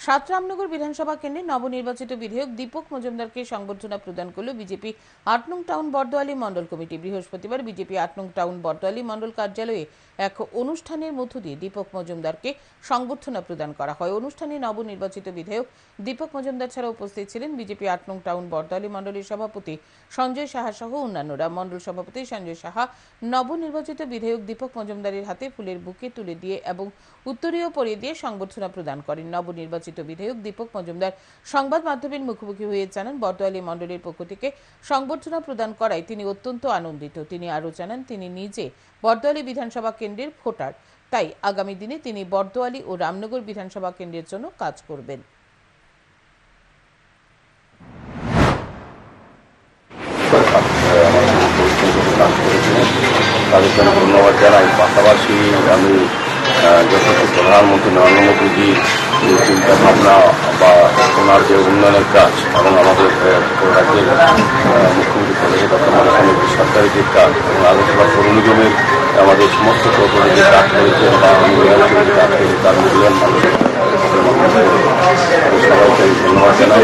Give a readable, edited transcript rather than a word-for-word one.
সাত রামনগর বিধানসভা কেন্দ্রে নবনির্বাচিত বিধায়ক দীপক মজুমদারকে সংবর্ধনা প্রদান করল বিজেপি ৮ নং টাউন বর্দোয়ালি মণ্ডল কমিটি। বৃহস্পতিবার বিজেপি ৮ নং টাউন বর্দোয়ালি মণ্ডল কার্যালয়ে এক অনুষ্ঠানের মধ্য দিয়ে দীপক মজুমদারকে সংবর্ধনা প্রদান করা হয়। অনুষ্ঠানে নবনির্বাচিত বিধায়ক দীপক মজুমদার ছাড়া উপস্থিত ছিলেন বিজেপি ৮ নং টাউন বর্দোয়ালি মণ্ডলের সভাপতি সঞ্জয় সাহা সহ অন্যান্যরা। মণ্ডল সভাপতি সঞ্জয় সাহা নবনির্বাচিত বিধায়ক দীপক মজুমদারের হাতে ফুলের বুকে তুলে দিয়ে এবং উত্তরীয় পরিয়ে দিয়ে সংবর্ধনা প্রদান করেন। নবনির্বাচিত বিধায়ক দীপক মজুমদার সংবাদ মাধ্যমের মুখোমুখি হয়ে জানান, বর্দোয়ালি মণ্ডলের পক্ষ থেকে সংবর্ধনা প্রদান করায় তিনি অত্যন্ত আনন্দিত। তিনি আরও জানান, তিনি নিজে বর্দোয়ালি বিধানসভা কেন্দ্রের ভোটার, তাই আগামী দিনে তিনি বর্দোয়ালি ও রামনগর বিধানসভা কেন্দ্রের জন্য কাজ করবেন। তাদের জন্য ধন্যবাদ জানাই। পাশাপাশি আমি যথেষ্ট প্রধানমন্ত্রী নরেন্দ্র মোদীজির যে চিন্তাভাবনা বা ওনার যে উন্নয়নের কাজ এবং আমাদের রাজ্যের মুখ্যমন্ত্রী প্রদেশের ডক্টর মাননীয় সরকারের যে কাজ এবং আগরতলা পৌর নিগমের আমাদের সমস্ত কর্মী যে কাজ করেছেন বা কাজ করেছে তার মূল্যায়ন মানুষের সবাইকে আমি ধন্যবাদ জানাই।